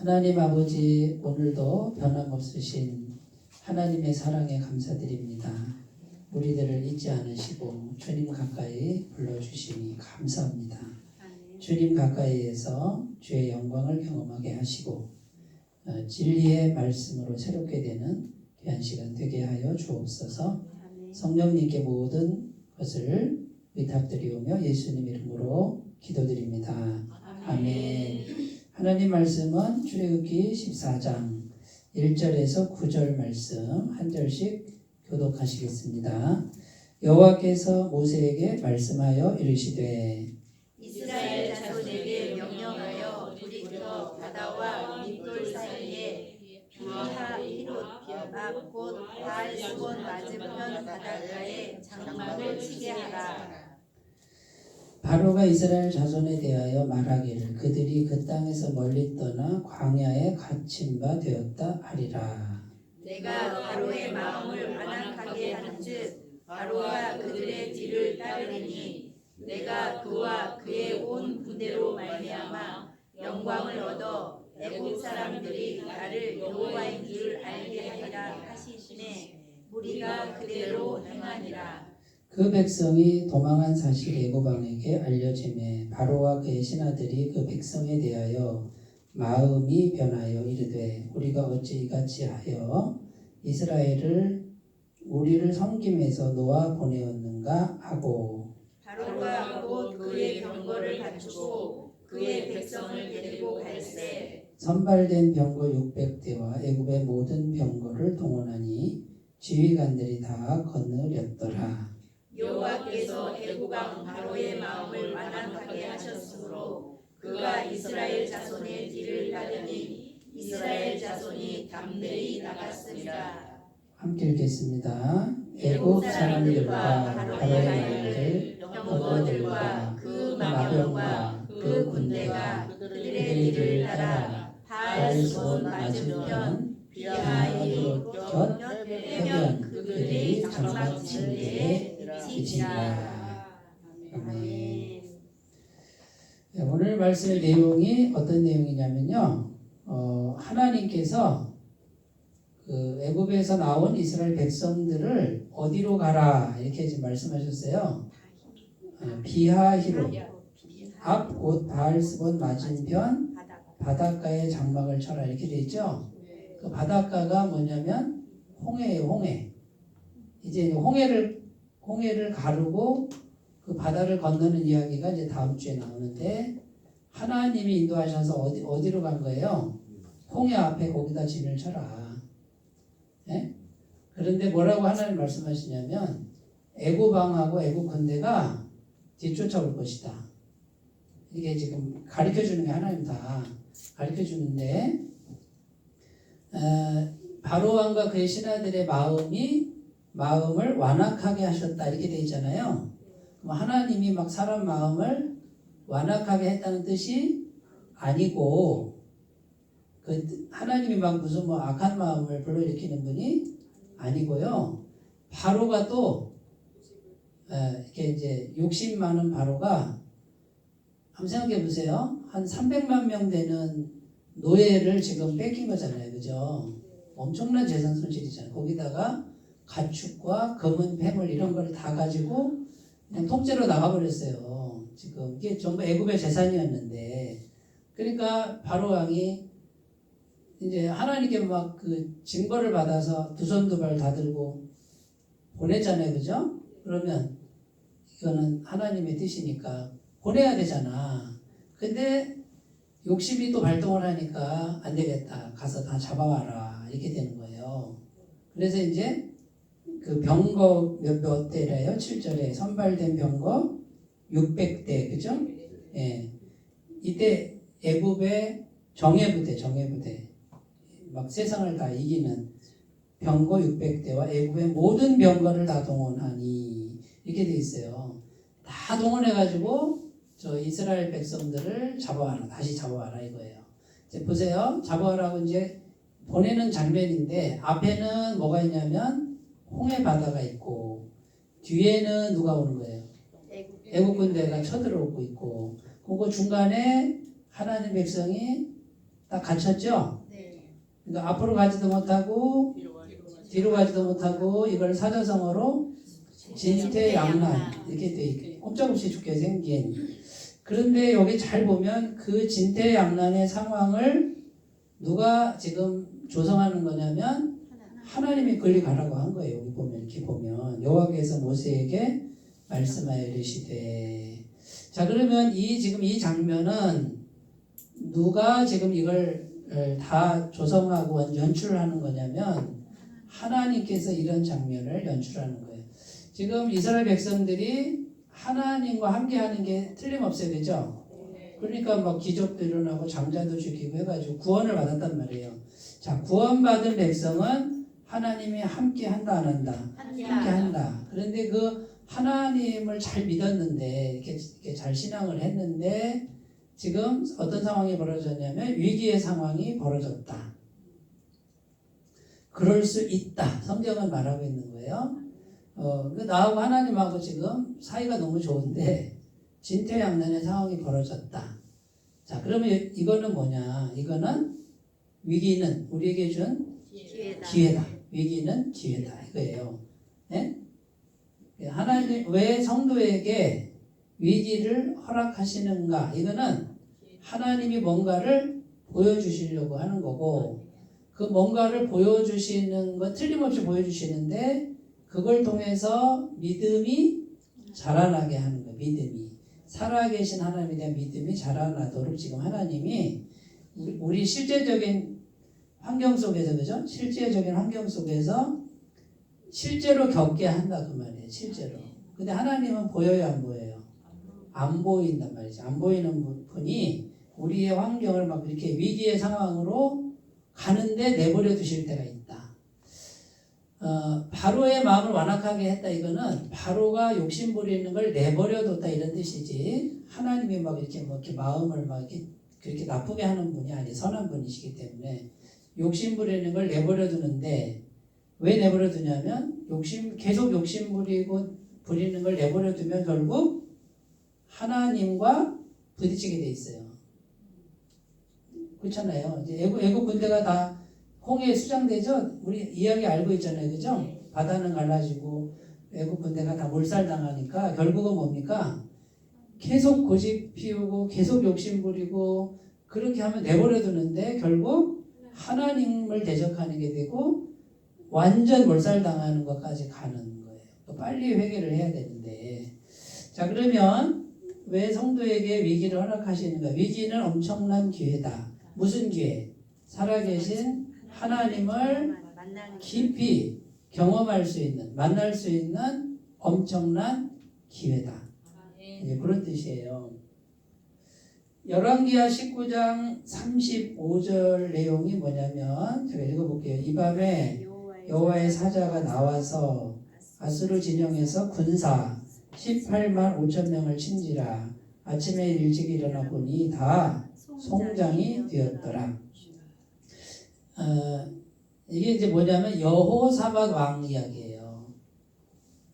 하나님 아버지, 오늘도 변함없으신 하나님의 사랑에 감사드립니다. 우리들을 잊지 않으시고 주님 가까이 불러주시니 감사합니다. 주님 가까이에서 주의 영광을 경험하게 하시고 진리의 말씀으로 새롭게 되는 귀한 시간 되게 하여 주옵소서. 성령님께 모든 것을 의탁드리오며 예수님 이름으로 기도드립니다. 아멘. 하나님 말씀은 출애굽기 14장 1절에서 9절 말씀 한 절씩 교독하시겠습니다. 여호와께서 모세에게 말씀하여 이르시되 이스라엘 자손에게 명령하여 둘이서 바다와 밋돌 사이에 피하히롯 앞 곧 바알스본 맞은편 바닷가에 장막을 치게 하라. 바로가 이스라엘 자손에 대하여 말하기를 그들이 그 땅에서 멀리 떠나 광야에 갇힌 바 되었다 하리라. 내가 바로의 마음을 완악하게 한즉 바로가 그들의 뒤를 따르리니 내가 그와 그의 온 부대로 말미암아 영광을 얻어 애굽 사람들이 나를 여호와인 줄 알게 하리라 하시시매 무리가 그대로 행하니라. 그 백성이 도망한 사실이 애굽 왕에게 알려지매 바로와 그의 신하들이 그 백성에 대하여 마음이 변하여 이르되 우리가 어찌 이같이 하여 이스라엘을 우리를 섬김에서 놓아 보내었는가 하고 바로가 곧 그의 병거를 갖추고 그의 백성을 데리고 갈새 선발된 병거 600대와 애굽의 모든 병거를 동원하니 지휘관들이 다 거느렸더라. 여호와께서 애굽 왕 바로의 마음을 완악하게 하셨으므로 그가 이스라엘 자손의 뒤를 따르니 이스라엘 자손이 담대히 나갔습니다. 함께 읽겠습니다. 애굽 사람들과 바로의 말들 병거들과 그 마병과 그 군대가 그들의 뒤를 따라 바알스본 맞은편 비하히롯 곁 해변 그들이 장막 친 데에 지치니라. 아멘. 오늘 말씀의 내용이 어떤 내용이냐면요. 하나님께서 그 애굽에서 나온 이스라엘 백성들을 어디로 가라 이렇게 지금 말씀하셨어요. 비하히롯 앞 곧 바알스본 맞은편 바닷가에 장막을 쳐라 이렇게 돼 있죠. 그 바닷가가 뭐냐면 홍해예요. 홍해. 이제 홍해를 가르고 그 바다를 건너는 이야기가 이제 다음 주에 나오는데 하나님이 인도하셔서 어디로 간 거예요? 홍해 앞에 거기다 진을 쳐라. 네? 그런데 뭐라고 하나님 말씀하시냐면 애굽 왕하고 애굽 군대가 뒤쫓아올 것이다. 이게 지금 가르쳐 주는 게 하나님 다 가르쳐 주는데 바로 왕과 그의 신하들의 마음을 완악하게 하셨다 이렇게 돼 있잖아요. 하나님이 막 사람 마음을 완악하게 했다는 뜻이 아니고 그 하나님이 막 무슨 뭐 악한 마음을 불러일으키는 분이 아니고요. 바로가 또 이렇게 이제 욕심 많은 바로가 한번 생각해 보세요. 한 300만 명 되는 노예를 지금 뺏긴 거잖아요. 그죠? 엄청난 재산 손실이잖아요. 거기다가 가축과 검은 폐물 이런 걸 다 가지고 그냥 통째로 나가버렸어요. 지금 이게 전부 애굽의 재산이었는데 그러니까 바로 왕이 이제 하나님께 막 그 징벌을 받아서 두 손 두 발 다 들고 보냈잖아요. 그죠? 그러면 이거는 하나님의 뜻이니까 보내야 되잖아. 근데 욕심이 또 발동을 하니까 안 되겠다. 가서 다 잡아와라. 이렇게 되는 거예요. 그래서 이제 그 병거 몇 대래요? 7절에 선발된 병거 600대. 그죠? 예. 이때 애굽의 정예부대. 막 세상을 다 이기는 병거 600대와 애굽의 모든 병거를 다 동원하니 이렇게 돼 있어요. 다 동원해가지고 저 이스라엘 백성들을 다시 잡아와라 이거예요. 이제 보세요. 잡아와라고 이제 보내는 장면인데 앞에는 뭐가 있냐면 홍해 바다가 있고 뒤에는 누가 오는 거예요? 애국 군대가 쳐들어오고 있고 그리고 중간에 하나님 백성이 딱 갇혔죠? 네. 그러니까 앞으로 가지도 못하고 뒤로 가지도 못하고 이걸 사자성어로 진퇴양난 이렇게 돼 있고 꼼짝없이 죽게 생긴. 그런데 여기 잘 보면 그 진퇴양난의 상황을 누가 지금 조성하는 거냐면 하나님이 끌리 가라고 한 거예요. 여기 보면 이렇게 보면 여호와께서 모세에게 말씀하여 이르시되. 자, 그러면 지금 이 장면은 누가 지금 이걸 다 조성하고 연출하는 거냐면 하나님께서 이런 장면을 연출하는 거예요. 지금 이스라엘 백성들이 하나님과 함께하는 게 틀림없어요, 그죠? 그러니까 막 기적도 일어나고 장자도 죽이고 해가지고 구원을 받았단 말이에요. 자, 구원받은 백성은 하나님이 함께한다 안 한다? 함께한다. 그런데 그 하나님을 잘 믿었는데 이렇게 잘 신앙을 했는데 지금 어떤 상황이 벌어졌냐면 위기의 상황이 벌어졌다. 그럴 수 있다. 성경은 말하고 있는 거예요. 나하고 하나님하고 지금 사이가 너무 좋은데 진퇴양난의 상황이 벌어졌다. 자, 그러면 이거는 뭐냐? 이거는 위기는 우리에게 준 기회다. 위기는 기회다. 이거예요. 네? 하나님 왜 성도에게 위기를 허락하시는가? 이거는 하나님이 뭔가를 보여주시려고 하는 거고 그 뭔가를 보여주시는 건 틀림없이 보여주시는데 그걸 통해서 믿음이 자라나게 하는 거예요. 믿음이. 살아계신 하나님에 대한 믿음이 자라나도록 지금 하나님이 우리 실제적인 환경 속에서 그죠? 실제적인 환경 속에서 실제로 겪게 한다 그 말이에요. 실제로. 근데 하나님은 보여요 안 보여요? 안 보인단 말이죠. 안 보이는 분이 우리의 환경을 막 이렇게 위기의 상황으로 가는데 내버려 두실 때가 있다. 바로의 마음을 완악하게 했다. 이거는 바로가 욕심 부리는 걸 내버려 뒀다 이런 뜻이지. 하나님이 막 이렇게 마음을 막 이렇게 그렇게 나쁘게 하는 분이 아니 선한 분이시기 때문에 욕심 부리는 걸 내버려 두는데 왜 내버려 두냐면 계속 욕심 부리는 걸 내버려 두면 결국 하나님과 부딪히게 돼 있어요. 그렇잖아요. 이제 애국 군대가 다 홍해에 수장되죠. 우리 이야기 알고 있잖아요, 그죠? 바다는 갈라지고 애국 군대가 다 몰살당하니까 결국은 뭡니까? 계속 고집 피우고 계속 욕심 부리고 그렇게 하면 내버려 두는데 결국 하나님을 대적하는 게 되고 완전 몰살당하는 것까지 가는 거예요. 빨리 회개를 해야 되는데. 자, 그러면 왜 성도에게 위기를 허락하시는가? 위기는 엄청난 기회다. 무슨 기회? 살아계신 하나님을 깊이 경험할 수 있는, 만날 수 있는 엄청난 기회다. 이제 그런 뜻이에요. 열왕기하 19장 35절 내용이 뭐냐면 제가 읽어볼게요. 이 밤에 여호와의 사자가 나와서 아수르 진영에서 군사 18만 5천 명을 친지라. 아침에 일찍 일어나 보니 다 송장이 되었더라. 이게 이제 뭐냐면 여호사밧 왕 이야기예요.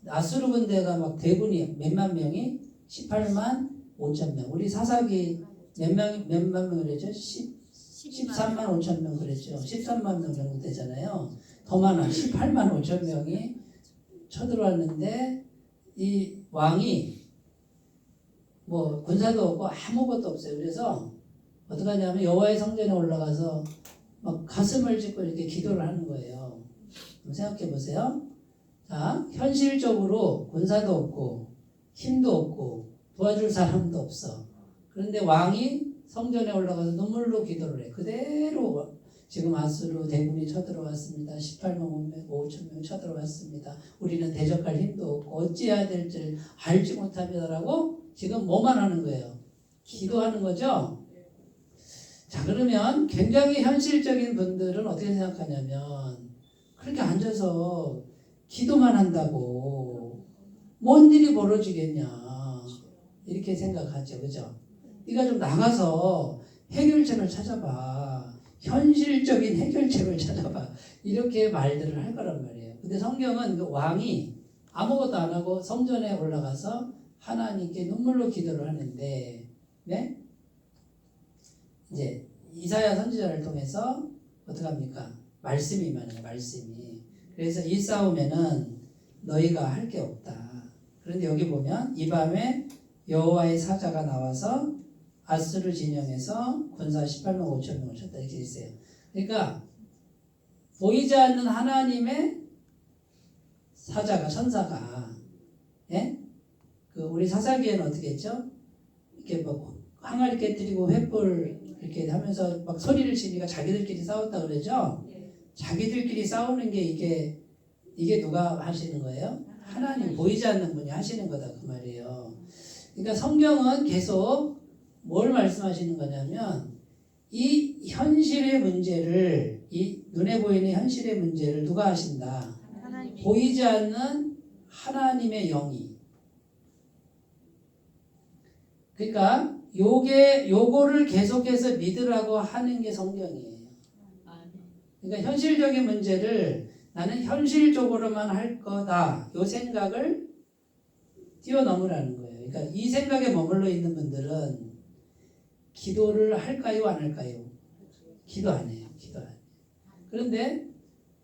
아수르 군대가 막 대군이 몇만 명이 18만 5천 명. 우리 사사기 몇만 명 그랬죠? 13만 5천 명 그랬죠. 13만 명 정도 되잖아요. 더 많아. 18만 5천 명이 쳐들어왔는데 이 왕이 뭐 군사도 없고 아무것도 없어요. 그래서 어떻게 하냐면 여호와의 성전에 올라가서 막 가슴을 짚고 이렇게 기도를 하는 거예요. 생각해 보세요. 자, 현실적으로 군사도 없고 힘도 없고 도와줄 사람도 없어. 그런데 왕이 성전에 올라가서 눈물로 기도를 해. 그대로 지금 아수르 대군이 쳐들어왔습니다. 18만 5천 명 쳐들어왔습니다. 우리는 대적할 힘도 없고 어찌해야 될지 알지 못합니다라고 지금 뭐만 하는 거예요? 기도하는 거죠. 자, 그러면 굉장히 현실적인 분들은 어떻게 생각하냐면 그렇게 앉아서 기도만 한다고 뭔 일이 벌어지겠냐 이렇게 생각하죠. 그죠? 네가 좀 나가서 해결책을 찾아봐. 현실적인 해결책을 찾아봐. 이렇게 말들을 할 거란 말이에요. 근데 성경은 그 왕이 아무것도 안 하고 성전에 올라가서 하나님께 눈물로 기도를 하는데, 네? 이제 이사야 선지자를 통해서 어떻게 합니까? 말씀이 임하는 말씀이. 그래서 이 싸움에는 너희가 할 게 없다. 그런데 여기 보면 이 밤에 여호와의 사자가 나와서 아스루 진영에서 군사 18만 5천 명을 쳤다 이렇게 있어요. 그러니까 보이지 않는 하나님의 사자가 천사가 예? 그 우리 사사기에는 어떻게 했죠? 이렇게 뭐 항아리 깨뜨리고 횃불 이렇게 하면서 막 소리를 치니까 자기들끼리 싸웠다 그러죠. 자기들끼리 싸우는 게 이게 누가 하시는 거예요? 하나님 보이지 않는 분이 하시는 거다 그 말이에요. 그러니까 성경은 계속 뭘 말씀하시는 거냐면 이 현실의 문제를 이 눈에 보이는 현실의 문제를 누가 하신다? 하나님. 보이지 않는 하나님의 영이. 그러니까 요거를 계속해서 믿으라고 하는 게 성경이에요. 그러니까 현실적인 문제를 나는 현실적으로만 할 거다. 요 생각을 뛰어넘으라는 거예요. 그러니까 이 생각에 머물러 있는 분들은 기도를 할까요? 안 할까요? 기도 안 해요. 기도 안 해요. 그런데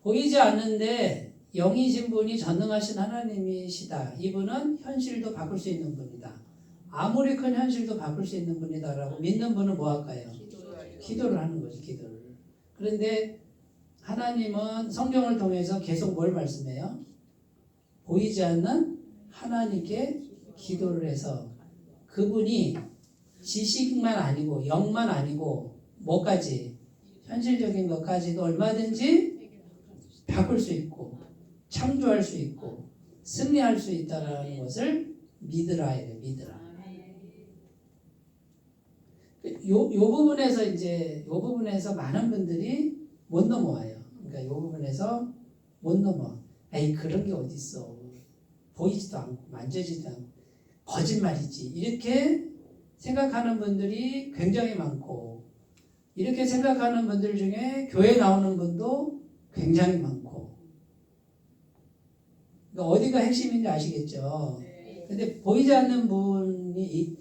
보이지 않는데 영이신 분이 전능하신 하나님이시다. 이분은 현실도 바꿀 수 있는 분이다. 아무리 큰 현실도 바꿀 수 있는 분이다라고 믿는 분은 뭐 할까요? 기도를 하는 거죠. 기도를. 그런데 하나님은 성경을 통해서 계속 뭘 말씀해요? 보이지 않는 하나님께 기도를 해서 그분이 지식만 아니고 영만 아니고 뭐까지 현실적인 것까지도 얼마든지 바꿀 수 있고 창조할 수 있고 승리할 수 있다는 것을 믿으라 해요. 믿으라. 요 부분에서 많은 분들이 못 넘어와요. 그러니까 요 부분에서 못 넘어. 에이 그런 게 어디 있어. 보이지도 않고 만져지도 않고 거짓말이지. 이렇게 생각하는 분들이 굉장히 많고 이렇게 생각하는 분들 중에 교회 나오는 분도 굉장히 많고 그러니까 어디가 핵심인지 아시겠죠? 근데 보이지 않는 분이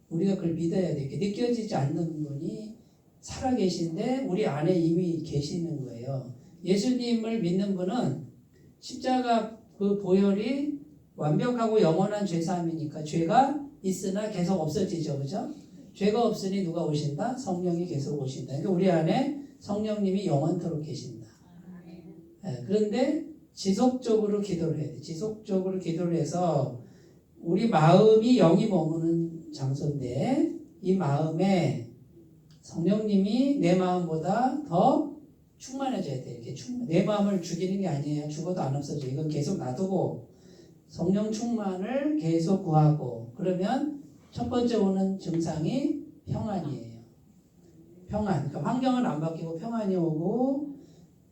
우리가 그걸 믿어야 돼. 이렇게 느껴지지 않는 분이 살아계신데 우리 안에 이미 계시는 거예요. 예수님을 믿는 분은 십자가 그 보혈이 완벽하고 영원한 죄사함이니까 죄가 있으나 계속 없어지죠. 그죠? 죄가 없으니 누가 오신다? 성령이 계속 오신다. 그러니까 우리 안에 성령님이 영원토록 계신다. 그런데 지속적으로 기도를 해야 돼. 지속적으로 기도를 해서 우리 마음이 영이 머무는 장소인데 이 마음에 성령님이 내 마음보다 더 충만해져야 돼. 이렇게 내 마음을 죽이는 게 아니에요. 죽어도 안 없어져. 이건 계속 놔두고 성령 충만을 계속 구하고 그러면 첫 번째 오는 증상이 평안이에요. 평안. 그러니까 환경은 안 바뀌고 평안이 오고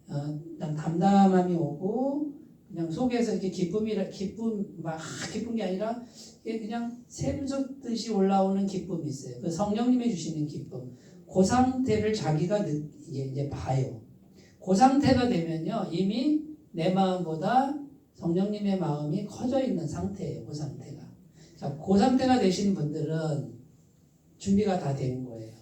그냥 담담함이 오고 그냥 속에서 이렇게 기쁜 게 아니라 그냥 샘솟듯이 올라오는 기쁨이 있어요. 그 성령님이 주시는 기쁨. 그 상태를 자기가 이제 봐요. 그 상태가 되면요 이미 내 마음보다 성령님의 마음이 커져 있는 상태예요. 그 상태가. 자, 그 상태가 되신 분들은 준비가 다 된 거예요.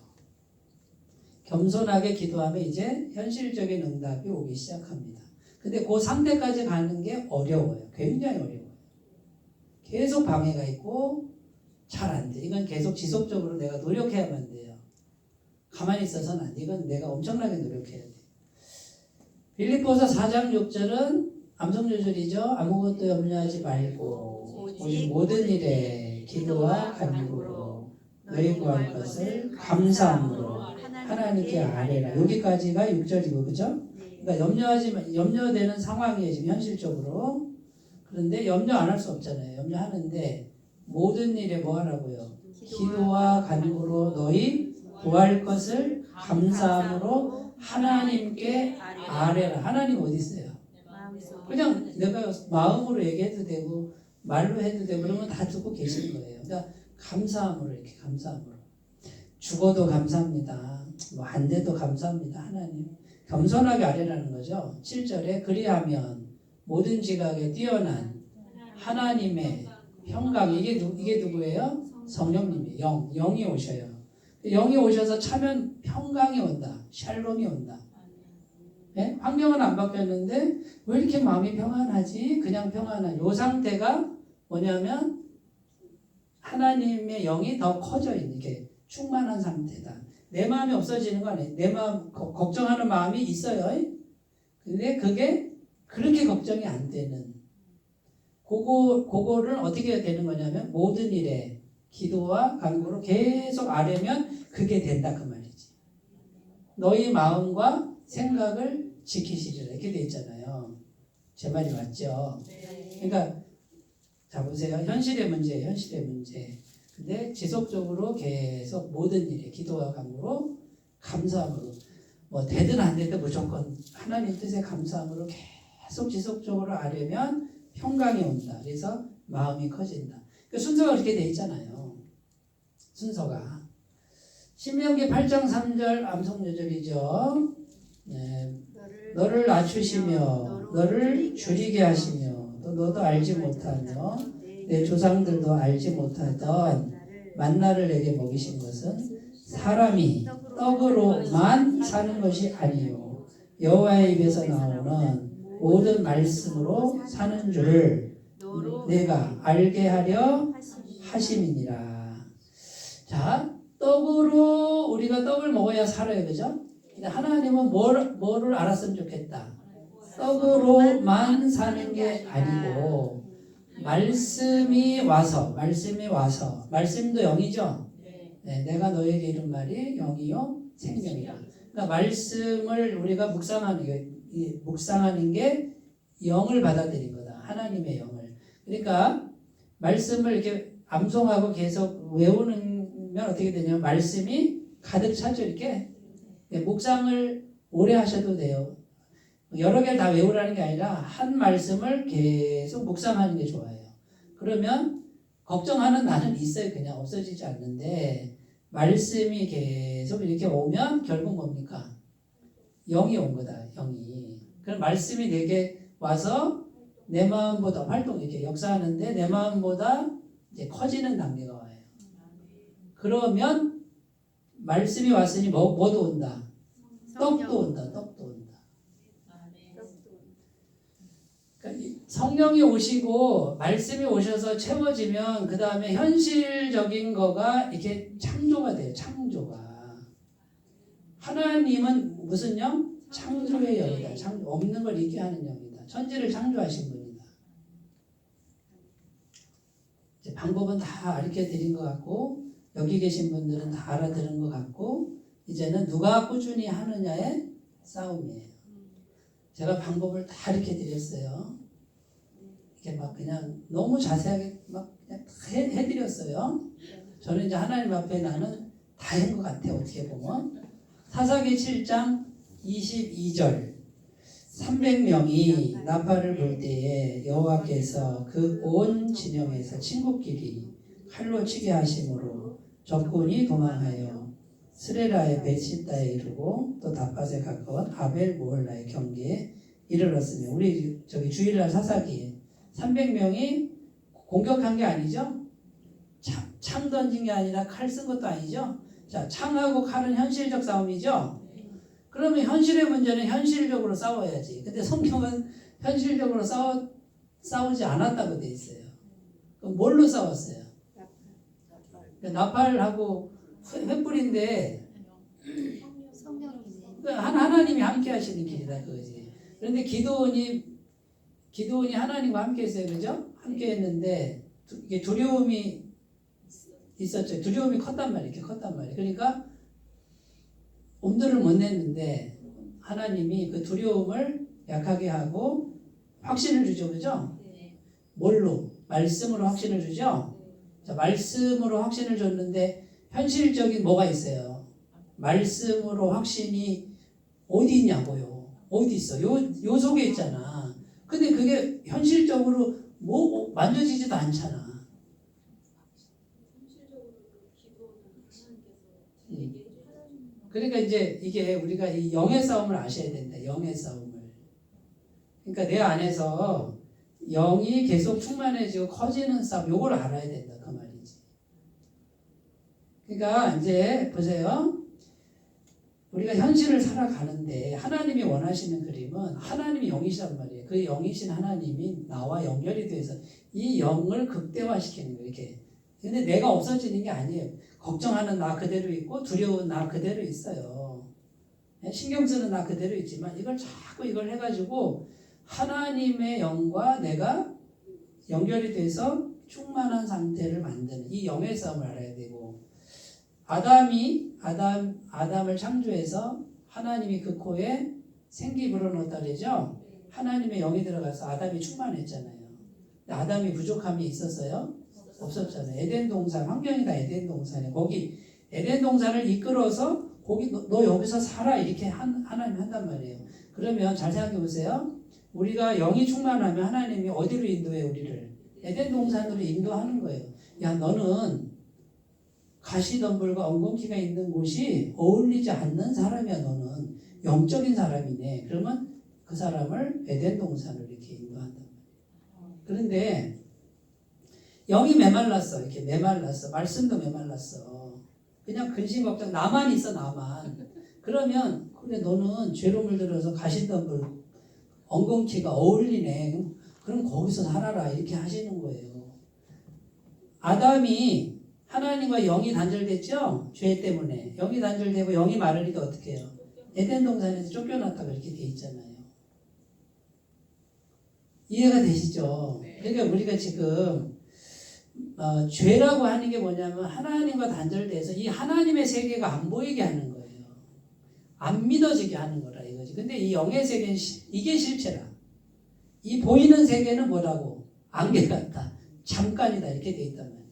겸손하게 기도하면 이제 현실적인 응답이 오기 시작합니다. 근데 그 상태까지 가는 게 어려워요. 굉장히 어려워요. 계속 방해가 있고 잘 안 돼. 이건 계속 지속적으로 내가 노력해야만 돼요. 가만히 있어서는 안 돼. 이건 내가 엄청나게 노력해야 돼. 빌립보서 4장 6절은 암송 조절이죠. 아무것도 염려하지 말고 오직 모든 일에 기도와 간구로 너희 구할 것을 감사함으로 하나님께 아뢰라. 여기까지가 6절이고 그죠? 그러니까 염려되는 상황이에요. 지금 현실적으로. 그런데 염려 안 할 수 없잖아요. 염려하는데 모든 일에 뭐 하라고요? 기도와 간구로 너희 구할 것을 감사함으로 하나님께 아뢰라. 하나님 어디 있어요? 그냥 내가 마음으로 얘기해도 되고 말로 해도 되고 그러면 다 듣고 계신 거예요. 그러니까 감사함으로 이렇게 감사함으로 죽어도 감사합니다. 뭐 안 돼도 감사합니다. 하나님 겸손하게 아뢰라는 거죠. 7절에 그리하면 모든 지각에 뛰어난 하나님의 평강 이게 누구예요? 성령님이 영이 오셔요. 영이 오셔서 차면 평강이 온다. 샬롬이 온다. 네? 환경은 안 바뀌었는데 왜 이렇게 마음이 평안하지? 그냥 평안한 요 상태가 뭐냐면 하나님의 영이 더 커져 있는 게 충만한 상태다. 내 마음이 없어지는 거 아니에요. 내 마음 걱정하는 마음이 있어요. 근데 그게 그렇게 걱정이 안 되는 그거를 어떻게 되는 거냐면 모든 일에 기도와 간구로 계속 아뢰면 그게 된다 그 말이지. 너희 마음과 생각을 지키시리라 이렇게 돼 있잖아요. 제 말이 맞죠? 그러니까 자 보세요. 현실의 문제예요. 현실의 문제. 근데 지속적으로 계속 모든 일에 기도와 간구로 감사함으로 뭐 되든 안 되든 무조건 하나님 뜻에 감사함으로 계속 지속적으로 아뢰면 평강이 온다. 그래서 마음이 커진다. 그 순서가 그렇게 돼 있잖아요. 순서가 신명기 8장 3절 암송요절이죠. 네. 너를 낮추시며 너를 줄이게 하시며 또 너도 알지 못하며 내 조상들도 알지 못하던 만나를 내게 먹이신 것은 사람이 떡으로만 사는 것이 아니요 여호와의 입에서 나오는 모든 말씀으로 사는 줄을 내가 알게 하려 하심이니라. 자, 떡으로 우리가 떡을 먹어야 살아요, 그죠? 근데 하나님은 뭐를 알았으면 좋겠다. 떡으로만 사는 게 아니고 말씀이 와서 말씀도 영이죠. 네, 내가 너에게 이른 말이 영이요 생명이라. 그러니까 말씀을 우리가 묵상하는 게 영을 받아들인 거다. 하나님의 영을. 그러니까 말씀을 이렇게 암송하고 계속 외우면 어떻게 되냐면 말씀이 가득 차죠. 이렇게 묵상을 오래 하셔도 돼요. 여러 개를 다 외우라는 게 아니라 한 말씀을 계속 묵상하는 게 좋아요. 그러면 걱정하는 나는 있어요. 그냥 없어지지 않는데 말씀이 계속 이렇게 오면 결국 뭡니까? 영이 온 거다. 영이. 그럼 말씀이 내게 와서 내 마음보다 이렇게 역사하는데 내 마음보다 이제 커지는 단계가 와요. 그러면 말씀이 왔으니 뭐도 온다. 떡도 온다. 그러니까 성령이 오시고 말씀이 오셔서 채워지면 그 다음에 현실적인 거가 이렇게 창조가 돼요. 창조가. 하나님은 무슨 영? 창조의 영이다. 없는 걸 있게 하는 영이다. 천지를 창조하신 분이다. 이제 방법은 다 가르쳐 드린 것 같고 여기 계신 분들은 다 알아들은 것 같고 이제는 누가 꾸준히 하느냐의 싸움이에요. 제가 방법을 다 가르쳐 드렸어요. 이게 막 그냥 너무 자세하게 막 그냥 다 해드렸어요. 저는 이제 하나님 앞에 나는 다 한 것 같아요. 어떻게 보면 사사기 7장 22절 300명이 나팔을 불 때에 여호와께서 그 온 진영에서 친구끼리 칼로 치게 하심으로 적군이 도망하여 스레라의 베시다에 이르고 또 다팟에 가까운 아벨 모홀라의 경계에 이르렀으며 우리 저기 주일날 사사기에 300명이 공격한 게 아니죠. 창 던진 게 아니라 칼 쓴 것도 아니죠. 자, 창하고 칼은 현실적 싸움이죠. 그러면 현실의 문제는 현실적으로 싸워야지. 근데 성경은 현실적으로 싸우지 않았다고 돼 있어요. 그럼 뭘로 싸웠어요? 나팔하고 횃불인데 하나님이 함께 하시는 길이다 그거지. 그런데 기도원이 하나님과 함께 했어요. 그죠? 함께 했는데 이게 두려움이 있었죠. 두려움이 컸단 말이에요. 이렇게 컸단 말이에요. 그러니까 엄두를 못 냈는데 하나님이 그 두려움을 약하게 하고 확신을 주죠. 그죠? 뭘로? 말씀으로 확신을 주죠. 자, 말씀으로 확신을 줬는데 현실적인 뭐가 있어요? 말씀으로 확신이 어디 있냐고요. 어디 있어? 요 속에 있잖아. 근데 그게 현실적으로 뭐 만져지지도 않잖아. 그러니까 이제 이게 우리가 이 영의 싸움을 아셔야 된다. 영의 싸움을. 그러니까 내 안에서 영이 계속 충만해지고 커지는 싸움. 요걸 알아야 된다. 그 말이지. 그러니까 이제 보세요. 우리가 현실을 살아가는데 하나님이 원하시는 그림은 하나님이 영이시란 말이에요. 그 영이신 하나님이 나와 연결이 돼서 이 영을 극대화시키는 거예요. 이렇게. 근데 내가 없어지는 게 아니에요. 걱정하는 나 그대로 있고 두려운 나 그대로 있어요. 신경 쓰는 나 그대로 있지만 이걸 자꾸 이걸 해가지고 하나님의 영과 내가 연결이 돼서 충만한 상태를 만드는 이 영의 싸움을 알아야 되고 아담을 창조해서 하나님이 그 코에 생기 불어넣었다 그러죠. 하나님의 영이 들어가서 아담이 충만했잖아요. 근데 아담이 부족함이 있었어요? 없었잖아요. 에덴 동산 환경이 다 에덴 동산에 거기 에덴 동산을 이끌어서 거기 너 여기서 살아 이렇게 하나님 한단 말이에요. 그러면 잘 생각해 보세요. 우리가 영이 충만하면 하나님이 어디로 인도해 우리를? 에덴 동산으로 인도하는 거예요. 야 너는 가시덤불과 엉겅퀴가 있는 곳이 어울리지 않는 사람이야. 너는 영적인 사람이네. 그러면 그 사람을 에덴 동산으로 이렇게 인도한단 말이에요. 그런데 영이 메말랐어. 이렇게 메말랐어. 말씀도 메말랐어. 그냥 근심 걱정 나만 있어 나만. 그러면 그래 너는 죄로 물들어서 가시덤불 엉겅퀴가 어울리네. 그럼 거기서 살아라 이렇게 하시는 거예요. 아담이 하나님과 영이 단절됐죠? 죄 때문에. 영이 단절되고 영이 마르니까 어떻게 해요? 에덴 동산에서 쫓겨났다고 이렇게 돼 있잖아요. 이해가 되시죠? 그러니까 우리가 지금 죄라고 하는 게 뭐냐면 하나님과 단절돼서 이 하나님의 세계가 안 보이게 하는 거예요. 안 믿어지게 하는 거라 이거지. 근데 이 영의 세계는 이게 실체라. 이 보이는 세계는 뭐라고? 안개 같다. 잠깐이다. 이렇게 돼 있단 말이에요.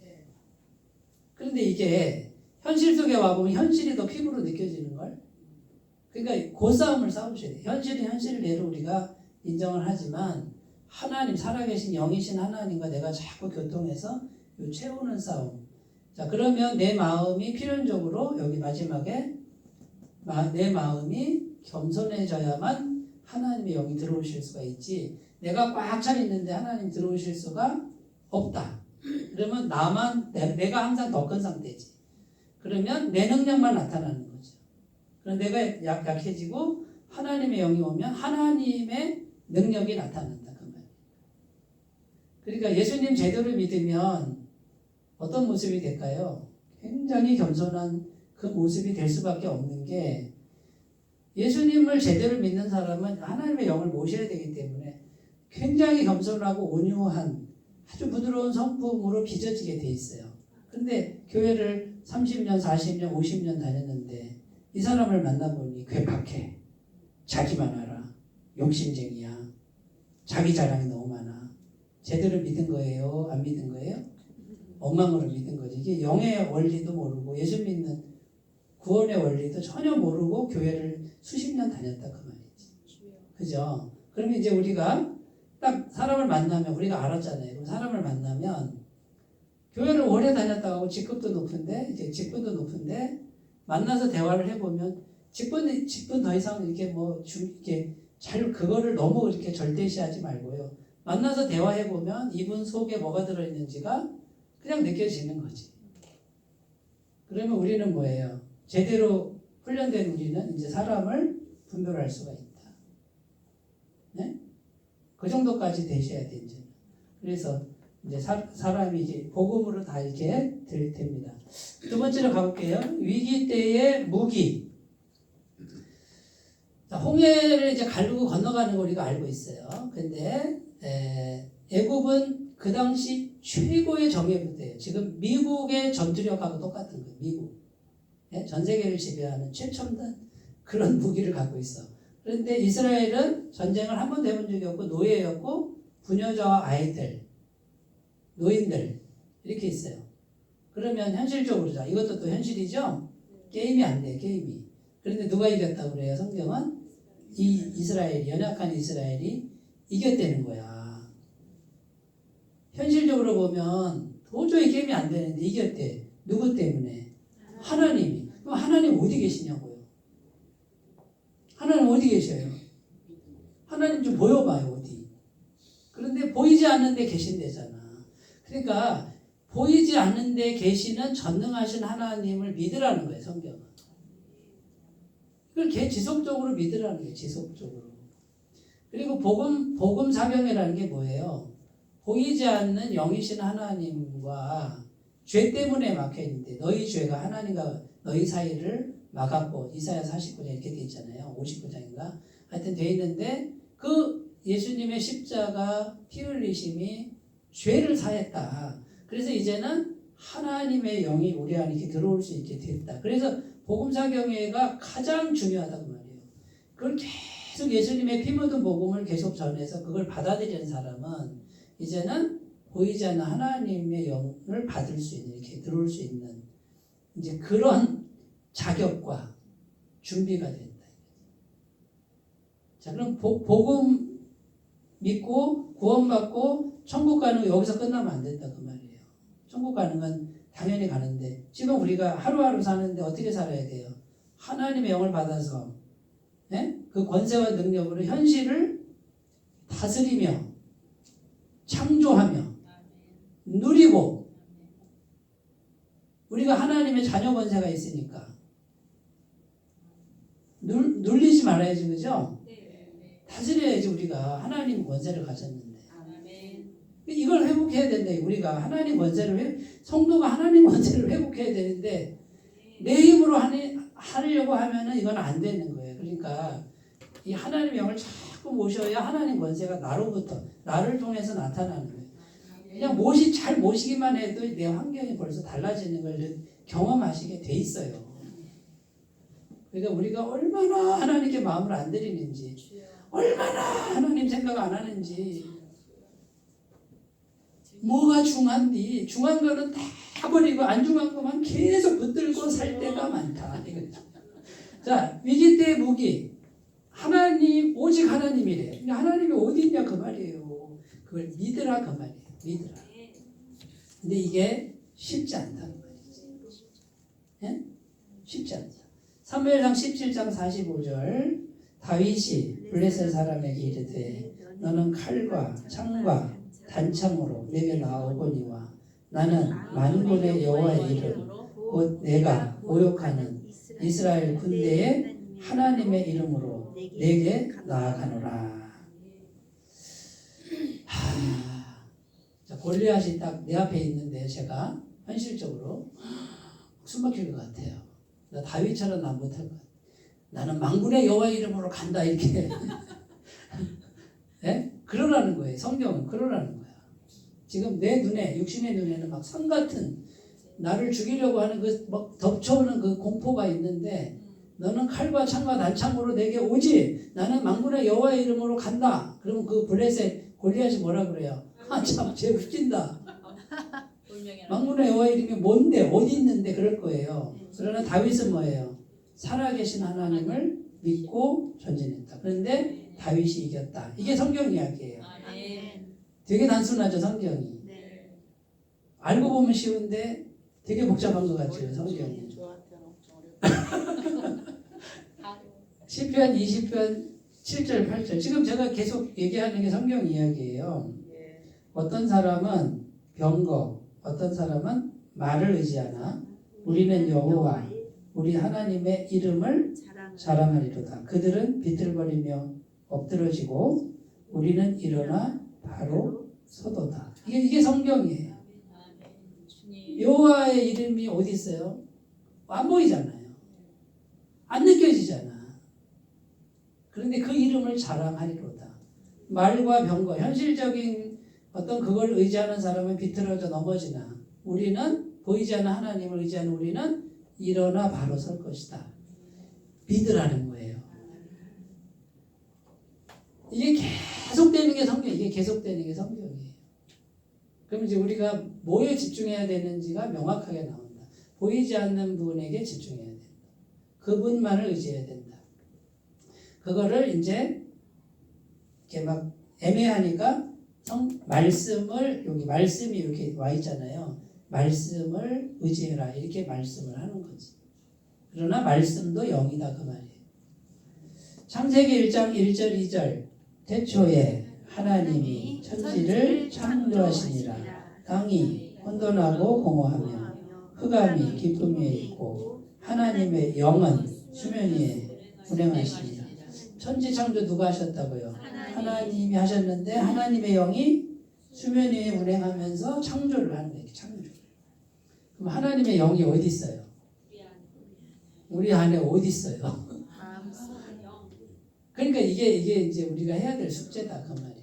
그런데 이게 현실 속에 와보면 현실이 더 피부로 느껴지는걸? 그러니까 그 싸움을 싸우셔야 돼요. 현실은 현실대로 우리가 인정을 하지만 하나님, 살아계신 영이신 하나님과 내가 자꾸 교통해서 채우는 싸움. 자, 그러면 내 마음이 필연적으로 여기 마지막에 내 마음이 겸손해져야만 하나님의 영이 들어오실 수가 있지. 내가 꽉 차 있는데 하나님 들어오실 수가 없다. 그러면 내가 항상 더 큰 상태지. 그러면 내 능력만 나타나는 거죠. 그럼 내가 약해지고 하나님의 영이 오면 하나님의 능력이 나타난다. 그 말이에요. 그러니까 예수님 제대로 믿으면 어떤 모습이 될까요? 굉장히 겸손한 그 모습이 될 수밖에 없는 게 예수님을 제대로 믿는 사람은 하나님의 영을 모셔야 되기 때문에 굉장히 겸손하고 온유한 아주 부드러운 성품으로 빚어지게 돼 있어요. 근데 교회를 30년, 40년, 50년 다녔는데 이 사람을 만나보니 괴팍해. 자기만 알아. 욕심쟁이야. 자기 자랑이 너무 많아. 제대로 믿은 거예요? 안 믿은 거예요? 엉망으로 믿은 거지. 이게 영의 원리도 모르고 예수 믿는 구원의 원리도 전혀 모르고 교회를 수십 년 다녔다 그 말이지. 그죠? 그러면 이제 우리가 딱 사람을 만나면 우리가 알았잖아요. 그럼 사람을 만나면 교회를 오래 다녔다고 하고 직급도 높은데 이제 직분도 높은데 만나서 대화를 해보면 직분 더 이상 이렇게 이렇게 잘 그거를 너무 이렇게 절대시하지 말고요. 만나서 대화해보면 이분 속에 뭐가 들어있는지가 그냥 느껴지는 거지. 그러면 우리는 뭐예요? 제대로 훈련된 우리는 이제 사람을 분별할 수가 있다. 네? 그 정도까지 되셔야 돼, 이제. 그래서 이제 사람이 이제 복음으로 다 이렇게 될 됩니다. 두 번째로 가볼게요. 위기 때의 무기. 자, 홍해를 이제 가르고 건너가는 거 우리가 알고 있어요. 근데 애굽은 그 당시 최고의 정예 부대예요. 지금 미국의 전투력하고 똑같은 거예요. 미국. 네? 전 세계를 지배하는 최첨단 그런 무기를 갖고 있어. 그런데 이스라엘은 전쟁을 한 번도 해본 적이 없고 노예였고 부녀자와 아이들, 노인들 이렇게 있어요. 그러면 현실적으로 자 이것도 또 현실이죠. 게임이 안 돼. 게임이. 그런데 누가 이겼다고 그래요? 성경은 이스라엘 연약한 이스라엘이 이겼다는 거야. 현실적으로 보면 도저히 게임이 안 되는데 이겼대. 누구 때문에? 하나님이. 그럼 하나님 어디 계시냐고요? 하나님 어디 계셔요? 하나님 좀 보여봐요 어디. 그런데 보이지 않는데 계신대잖아. 그러니까 보이지 않는데 계시는 전능하신 하나님을 믿으라는 거예요, 성경은. 이걸 지속적으로 믿으라는 거예요, 지속적으로. 그리고 복음 사경이라는 게 뭐예요? 보이지 않는 영이신 하나님과 죄 때문에 막혀 있는데 너희 죄가 하나님과 너희 사이를 막았고 이사야 49장 이렇게 돼 있잖아요. 59장인가? 하여튼 돼 있는데 그 예수님의 십자가 피 흘리심이 죄를 사했다. 그래서 이제는 하나님의 영이 우리 안에 이렇게 들어올 수 있게 됐다. 그래서 복음사경회가 가장 중요하다고 말이에요. 그걸 계속 예수님의 피 묻은 복음을 계속 전해서 그걸 받아들이는 사람은 이제는 보이지 않는 하나님의 영을 받을 수 있는, 이렇게 들어올 수 있는 이제 그런 자격과 준비가 된다. 자, 그럼 복음 믿고 구원받고 천국 가는 거 여기서 끝나면 안 된다 그 말이에요. 천국 가는 건 당연히 가는데 지금 우리가 하루하루 사는데 어떻게 살아야 돼요? 하나님의 영을 받아서 그 권세와 능력으로 현실을 다스리며 창조하며 누리고 우리가 하나님의 자녀 권세가 있으니까 눌리지 말아야지, 그죠? 다스려야지. 우리가 하나님 권세를 가졌는데 이걸 회복해야 된다. 우리가 하나님 권세를 성도가 하나님 권세를 회복해야 되는데 내 힘으로 하려고 하면은 이건 안 되는 거예요. 그러니까 이 하나님의 영을 자꾸 모셔야 하나님 권세가 나를 통해서 나타나는 거예요. 그냥 잘 모시기만 해도 내 환경이 벌써 달라지는 걸 경험하시게 돼 있어요. 그러니까 우리가 얼마나 하나님께 마음을 안 드리는지, 얼마나 하나님 생각 안 하는지, 뭐가 중요한지, 중요한 거는 다 버리고 안 중요한 것만 계속 붙들고 살 때가 많다. 자, 위기 때의 무기. 하나님, 오직 하나님이래. 그러니까 하나님이 어디 있냐 그 말이에요. 그걸 믿으라 그 말이에요. 믿으라. 근데 이게 쉽지 않다는 말이지. 예? 쉽지 않다. 사무엘상 17장 45절 다윗이 블레셋 사람에게 이르되 너는 칼과 창과 단창으로 내게 나오거니와 나는 만군의 여호와의 이름 곧 내가 모욕하는 이스라엘 군대의 하나님의 이름으로 내게 나아가노라. 자, 골리앗이 딱 내 앞에 있는데 제가 현실적으로 숨 막힐 것 같아요. 나 다윗처럼 난 못할 것 같아요. 나는 만군의 여호와의 이름으로 간다 이렇게. 네? 그러라는 거예요. 성경은 그러라는 거야. 지금 내 눈에 육신의 눈에는 막 성 같은 나를 죽이려고 하는 그 막 덮쳐오는 그 공포가 있는데 너는 칼과 창과 단창으로 내게 오지. 나는 만군의 여호와의 이름으로 간다. 그러면 그 블레셋 골리앗이 뭐라 그래요? 아 참, 쟤 웃긴다. 만군의 여호와의 이름이 뭔데 어디 있는데 그럴 거예요. 그러나 다윗은 뭐예요? 살아계신 하나님을 믿고 전진했다. 그런데 다윗이 이겼다. 이게 성경 이야기예요. 되게 단순하죠, 성경이. 알고 보면 쉬운데 되게 복잡한 것 같죠, 성경이. 시편 20편 7절 8절. 지금 제가 계속 얘기하는 게 성경 이야기예요. 어떤 사람은 병거, 어떤 사람은 말을 의지하나 우리는 여호와 우리 하나님의 이름을 자랑하리로다. 그들은 비틀거리며 엎드러지고 우리는 일어나 바로 서도다. 이게 성경이에요. 여호와의 이름이 어디 있어요? 안 보이잖아요. 안 느껴지잖아. 그런데 그 이름을 자랑하리로다. 말과 병거, 현실적인 어떤 그걸 의지하는 사람은 비틀어져 넘어지나 우리는 보이지 않는 하나님을 의지하는 우리는 일어나 바로 설 것이다. 믿으라는 거예요. 이게 계속되는 게 성경, 이게 계속되는 게 성경이에요. 그럼 이제 우리가 뭐에 집중해야 되는지가 명확하게 나온다. 보이지 않는 분에게 집중해야 된다. 그분만을 의지해야 된다. 그거를 이제 이렇게 막 애매하니까 말씀을 여기 말씀이 이렇게 와 있잖아요. 말씀을 의지해라 이렇게 말씀을 하는 거지. 그러나 말씀도 영이다 그 말이에요. 창세기 1장 1절 2절 태초에 하나님이 천지를 창조하시니라. 땅이 혼돈하고 공허하며 흑암이 기쁨 위에 있고 하나님의 영은 수면 위에 운행하십니다. 천지 창조 누가 하셨다고요? 하나님이 하셨는데 하나님의 영이 수면 위에 운행하면서 창조를 하는 거예요. 창조. 그럼 하나님의 영이 어디 있어요? 우리 안에 어디 있어요? 그러니까 이게 이제 우리가 해야 될 숙제다 그 말이에요.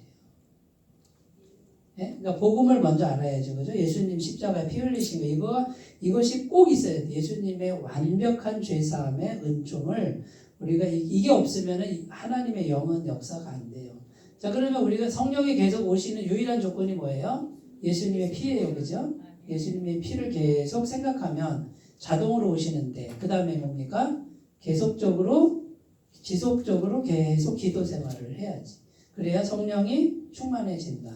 예? 그러니까 복음을 먼저 알아야죠, 그죠? 예수님 십자가에 피 흘리신 거 이것이 꼭 있어야 돼. 예수님의 완벽한 죄 사함의 은총을 우리가 이게 없으면은 하나님의 영은 역사가 안 돼요. 자, 그러면 우리가 성령이 계속 오시는 유일한 조건이 뭐예요? 예수님의 피예요, 그죠? 예수님의 피를 계속 생각하면 자동으로 오시는데 그 다음에 뭡니까? 지속적으로 계속 기도 생활을 해야지. 그래야 성령이 충만해진다.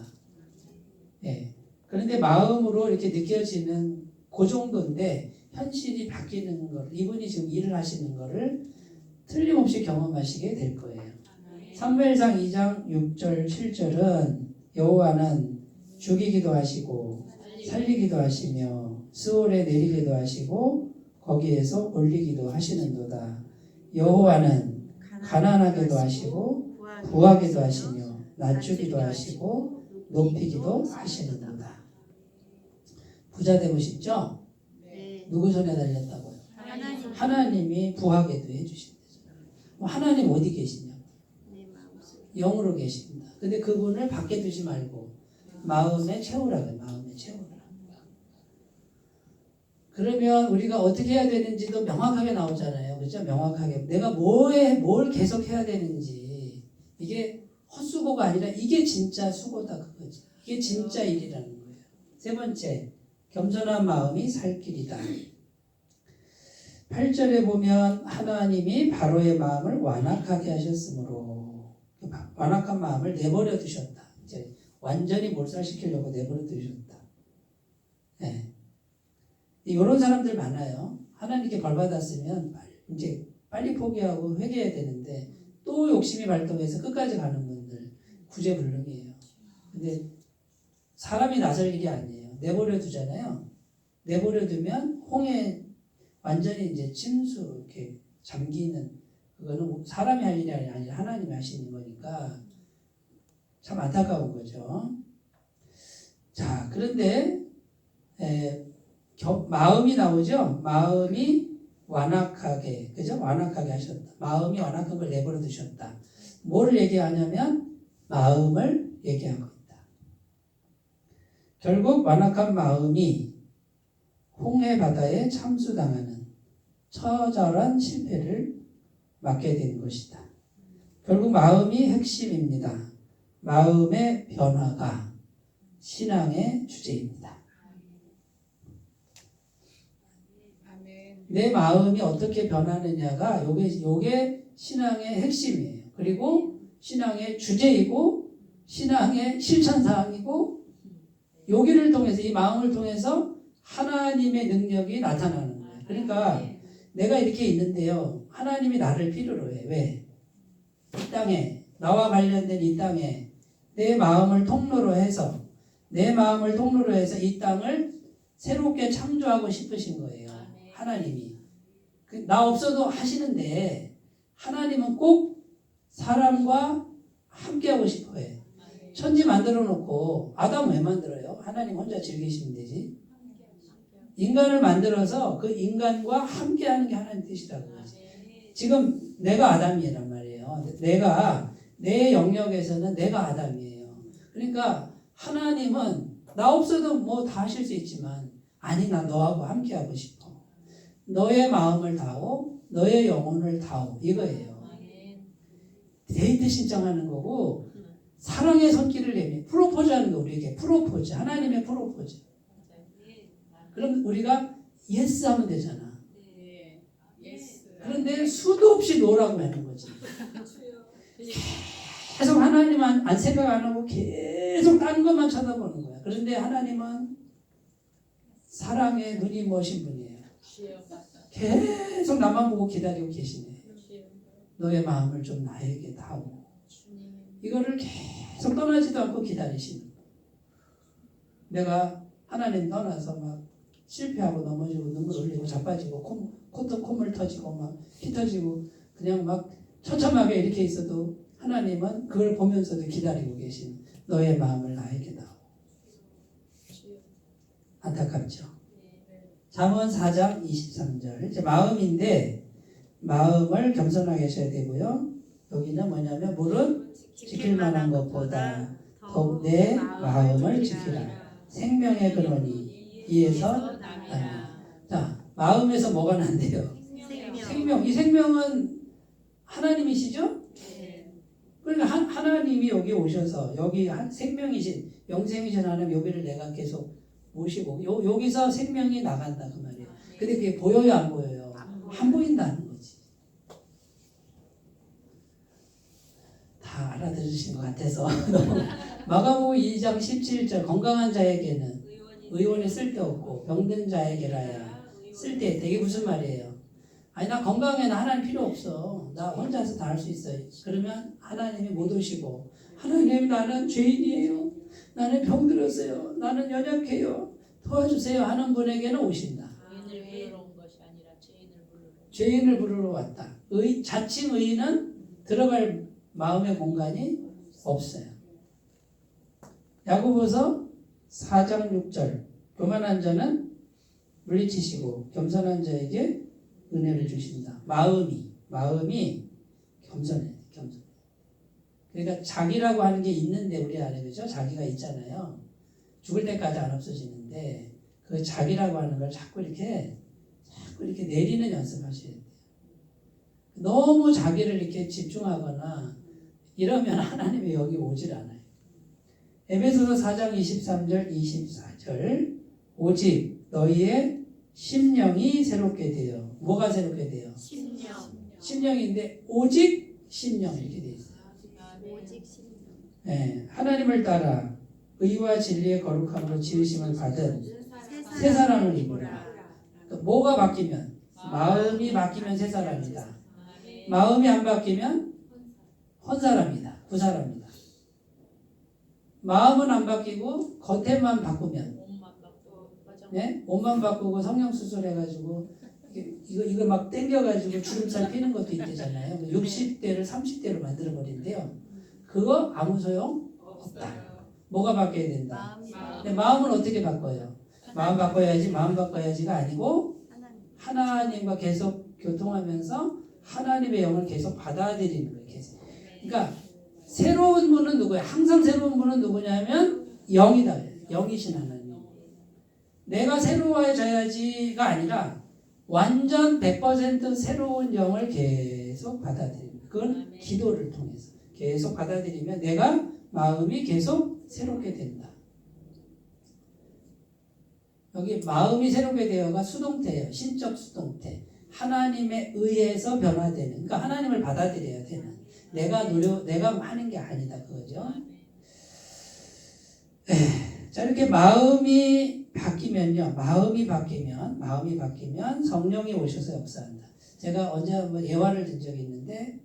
예. 그런데 마음으로 이렇게 느껴지는 그 정도인데 현실이 바뀌는 걸 이분이 지금 일을 하시는 거를 틀림없이 경험하시게 될 거예요. 사무엘상 2장 6절 7절은 여호와는 죽이기도 하시고 살리기도 하시며 스올에 내리기도 하시고 거기에서 올리기도 하시는도다. 여호와는 가난하게도 하시고 부하게도 하시며 낮추기도 하시고 높이기도 하시는도다. 부자 되고 싶죠? 누구 손에 달렸다고요? 하나님이 부하게도 해주신대요. 하나님 어디 계시냐고? 영으로 계십니다. 근데 그분을 밖에 두지 말고 마음에 채우라고요. 마음에 채우라. 그러면 우리가 어떻게 해야 되는지도 명확하게 나오잖아요. 그렇죠? 명확하게. 내가 뭘 계속 해야 되는지. 이게 헛수고가 아니라 이게 진짜 수고다 그거지. 이게 진짜 일이라는 거예요. 세 번째, 겸손한 마음이 살 길이다. 8절에 보면 하나님이 바로의 마음을 완악하게 하셨으므로 완악한 마음을 내버려 두셨다. 이제 완전히 몰살시키려고 내버려 두셨다. 네. 이런 사람들 많아요. 하나님께 벌 받았으면 이제 빨리 포기하고 회개해야 되는데 또 욕심이 발동해서 끝까지 가는 분들 구제불능이에요. 근데 사람이 나설 일이 아니에요. 내버려 두잖아요. 내버려 두면 홍해 완전히 이제 침수 이렇게 잠기는 그거는 사람이 할 일이 아니라 하나님이 하시는 거니까 참 안타까운 거죠. 자, 그런데 마음이 나오죠. 마음이 완악하게, 그죠? 완악하게 하셨다. 마음이 완악한 걸 내버려 두셨다. 뭐를 얘기하냐면 마음을 얘기하고 있다. 결국 완악한 마음이 홍해 바다에 참수당하는 처절한 실패를 맞게 된 것이다. 결국 마음이 핵심입니다. 마음의 변화가 신앙의 주제입니다. 내 마음이 어떻게 변하느냐가 요게 신앙의 핵심이에요. 그리고 신앙의 주제이고 신앙의 실천사항이고 여기를 통해서 이 마음을 통해서 하나님의 능력이 나타나는 거예요. 그러니까 내가 이렇게 있는데요. 하나님이 나를 필요로 해. 왜? 이 땅에 나와 관련된 이 땅에 내 마음을 통로로 해서 이 땅을 새롭게 창조하고 싶으신 거예요. 하나님이. 나 없어도 하시는데 하나님은 꼭 사람과 함께하고 싶어해. 천지 만들어 놓고 아담 왜 만들어요? 하나님 혼자 즐기시면 되지. 인간을 만들어서 그 인간과 함께하는 게 하나님 뜻이라고 하지. 지금 내가 아담이란 말이에요. 내 영역에서는 내가 아담이에요. 그러니까 하나님은 나 없어도 뭐 다 하실 수 있지만 아니 나 너하고 함께하고 싶어. 너의 마음을 다하고 너의 영혼을 다하고 이거예요. 데이트 신청하는 거고 사랑의 손길을 내밀 프로포즈하는 거 우리에게 프로포즈 하나님의 프로포즈. 그럼 우리가 예스 하면 되잖아. 그런데 수도 없이 노라고 하는 거지. 계속 하나님 안 생각 안 하고 계속 딴 것만 쳐다보는 거야. 그런데 하나님은 사랑의 눈이 머신 분이에요. 계속 나만 보고 기다리고 계시네. 너의 마음을 좀 나에게 다하고 이거를 계속 떠나지도 않고 기다리시는 거야. 내가 하나님 떠나서 막 실패하고 넘어지고 눈물 흘리고 자빠지고 콧물 터지고 막 피 터지고 그냥 막 처참하게 이렇게 있어도 하나님은 그걸 보면서도 기다리고 계신 너의 마음을 나에게 다오. 안타깝죠. 잠언 4장 23절 이제 마음인데 마음을 겸손하게 하셔야 되고요. 여기는 뭐냐면 물은 지킬 만한 것보다 더욱 내 마음을 지키라. 생명의 근원이 이에서 난다. 자, 마음에서 뭐가 난대요? 생명. 이 생명은 하나님이시죠? 그러니까 하나님이 여기 오셔서 여기 생명이신 영생이신 하나님 여기를 내가 계속 모시고 여기서 생명이 나간다 그 말이에요. 근데 그게 보여요 안 보여요? 안 보인다는 거지. 다 알아들으신 것 같아서 마가복음 2장 17절 건강한 자에게는 의원이 쓸데없고 병든 자에게라야 쓸데있다. 이게 무슨 말이에요? 아니 나 건강해 나 하나님 필요 없어. 나 혼자서 다 할 수 있어요. 그러면 하나님이 못 오시고 하나님 나는 죄인이에요. 나는 병들었어요. 나는 연약해요. 도와주세요 하는 분에게는 오신다. 죄인을 부르러 온 것이 아니라 죄인을 부르러 왔다. 자칭 의인은 들어갈 마음의 공간이 없어요. 야고보서 4장 6절 교만한 자는 물리치시고 겸손한 자에게 은혜를 주신다. 마음이 겸손해. 그러니까 자기라고 하는 게 있는데 우리 안에 그죠? 자기가 있잖아요. 죽을 때까지 안 없어지는데 그 자기라고 하는 걸 자꾸 이렇게 내리는 연습하셔야 돼요. 너무 자기를 이렇게 집중하거나 이러면 하나님이 여기 오질 않아요. 에베소서 4장 23절 24절 오직 너희의 심령이 새롭게 돼요. 뭐가 새롭게 돼요? 심령인데 오직 심령 이렇게 돼 있어요. 네, 하나님을 따라 의와 진리의 거룩함으로 지으심을 받은 새 사람을 입으라. 그러니까 뭐가 바뀌면? 마음이 바뀌면 새 사람이다. 마음이 안 바뀌면 헌사람이다. 구사람이다. 마음은 안 바뀌고 겉에만 바꾸면 네? 옷만 바꾸고 성형 수술해가지고 이거 막 땡겨가지고 주름살 피는 것도 있대잖아요. 60대를 30대로 만들어버린대요. 그거 아무 소용 없다. 뭐가 바뀌어야 된다. 근데 마음은 어떻게 바꿔요? 마음 바꿔야지가 아니고 하나님과 계속 교통하면서 하나님의 영을 계속 받아들이는 거예요. 계속. 그러니까 새로운 분은 누구예요? 항상 새로운 분은 누구냐면 영이다. 영이신 하나님. 내가 새로워져야지가 아니라 완전 100% 새로운 영을 계속 받아들입니다. 그건 기도를 통해서 계속 받아들이면 내가 마음이 계속 새롭게 된다. 여기 마음이 새롭게 되어가 수동태예요. 신적 수동태. 하나님에 의해서 변화되는. 그러니까 하나님을 받아들여야 되는. 내가 하는 게 아니다 그거죠. 자 이렇게 마음이 바뀌면 성령이 오셔서 역사한다. 제가 언제 한번 예화를 든 적이 있는데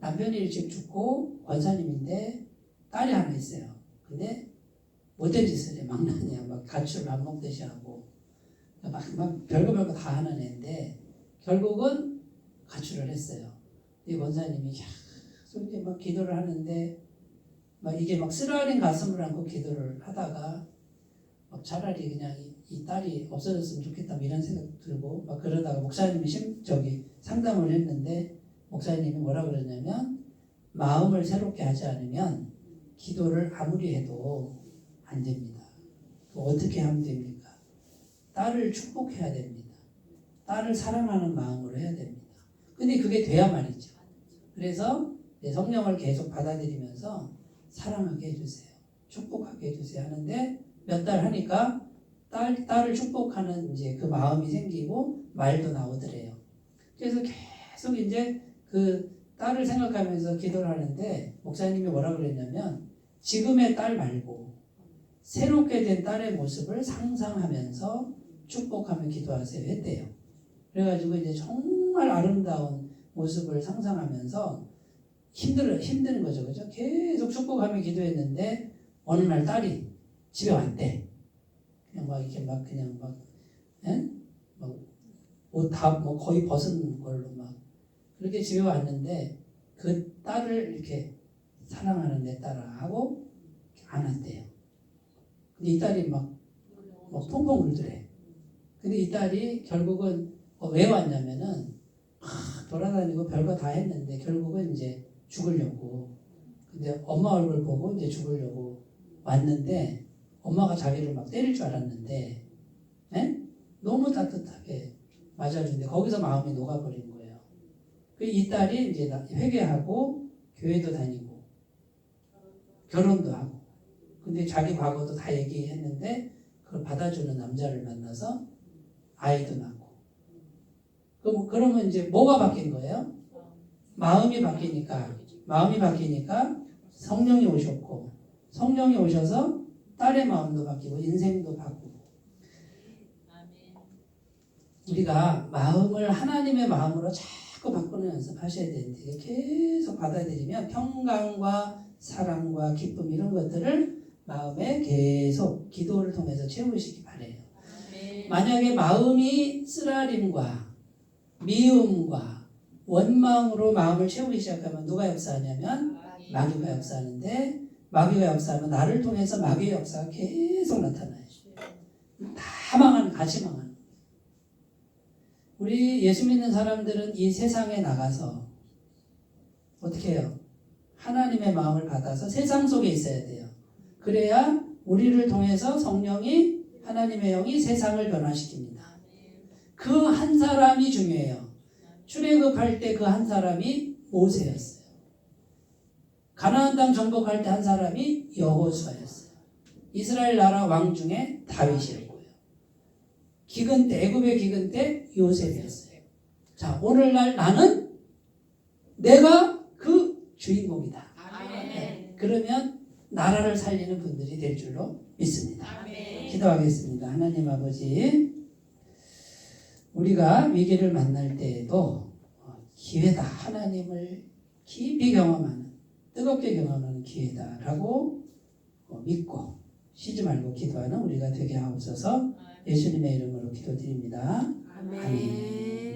남편이 일찍 죽고 권사님인데 딸이 하나 있어요. 근데 못된 짓을 해. 막나니야. 막 가출 밥 먹듯이 하고 막 별거 다 하는 애인데 결국은 가출을 했어요. 이 권사님이 계속 이제 막 기도를 하는데 막 이게 막 쓰라린 가슴을 안고 기도를 하다가 막 차라리 그냥 이 딸이 없어졌으면 좋겠다 이런 생각 들고 막 그러다가 목사님이 상담을 했는데 목사님이 뭐라 그러냐면 마음을 새롭게 하지 않으면 기도를 아무리 해도 안 됩니다. 어떻게 하면 됩니까? 딸을 축복해야 됩니다. 딸을 사랑하는 마음으로 해야 됩니다. 근데 그게 돼야 말이죠. 그래서 성령을 계속 받아들이면서 사랑하게 해주세요. 축복하게 해주세요 하는데 몇 달 하니까 딸을 축복하는 이제 그 마음이 생기고 말도 나오더래요. 그래서 계속 이제 그 딸을 생각하면서 기도를 하는데 목사님이 뭐라 그랬냐면 지금의 딸 말고 새롭게 된 딸의 모습을 상상하면서 축복하며 기도하세요 했대요. 그래가지고 이제 정말 아름다운 모습을 상상하면서 힘든 거죠. 그죠? 계속 축복하며 기도했는데 어느 날 딸이 집에 왔대. 그냥 막 이렇게 막 그냥 막, 예? 옷 다 뭐 거의 벗은 걸로 막 그렇게 집에 왔는데 그 딸을 이렇게 사랑하는 내 딸아 하고 안았대요. 근데 이 딸이 막 펑펑 울더래. 근데 이 딸이 결국은 왜 왔냐면은 돌아다니고 별거 다 했는데 결국은 이제 죽으려고. 근데 엄마 얼굴 보고 이제 죽으려고 왔는데 엄마가 자기를 막 때릴 줄 알았는데 예? 너무 따뜻하게 맞아주는데 거기서 마음이 녹아버린 거예요. 이 딸이 이제 회개하고 교회도 다니고 결혼도 하고 근데 자기 과거도 다 얘기했는데 그걸 받아주는 남자를 만나서 아이도 낳고 그러면 이제 뭐가 바뀐 거예요? 마음이 바뀌니까 성령이 오셨고 성령이 오셔서 딸의 마음도 바뀌고 인생도 바꾸고 우리가 마음을 하나님의 마음으로 자꾸 바꾸는 연습하셔야 되는데 계속 받아들이면 평강과 사랑과 기쁨 이런 것들을 마음에 계속 기도를 통해서 채우시기 바래요. 만약에 마음이 쓰라림과 미움과 원망으로 마음을 채우기 시작하면 누가 역사하냐면 마귀가 역사하는데 마귀가 역사하면 나를 통해서 마귀의 역사가 계속 나타나요. 다 같이 망하는. 우리 예수 믿는 사람들은 이 세상에 나가서 어떻게 해요? 하나님의 마음을 받아서 세상 속에 있어야 돼요. 그래야 우리를 통해서 성령이 하나님의 영이 세상을 변화시킵니다. 그 한 사람이 중요해요. 출애굽할 때 그 한 사람이 모세였어요. 가나안 땅 정복할 때 한 사람이 여호수아였어요. 이스라엘 나라 왕 중에 다윗이었고요. 기근 때 애굽의 기근 때 요셉이었어요. 자, 오늘날 나는 내가 그 주인공이다. 아멘. 그러면 나라를 살리는 분들이 될 줄로 믿습니다. 아멘. 기도하겠습니다. 하나님 아버지, 우리가 위기를 만날 때에도 기회다. 하나님을 깊이 경험하는, 뜨겁게 경험하는 기회다라고 믿고 쉬지 말고 기도하는 우리가 되게 하옵소서. 예수님의 이름으로 기도드립니다. 아멘. 아멘.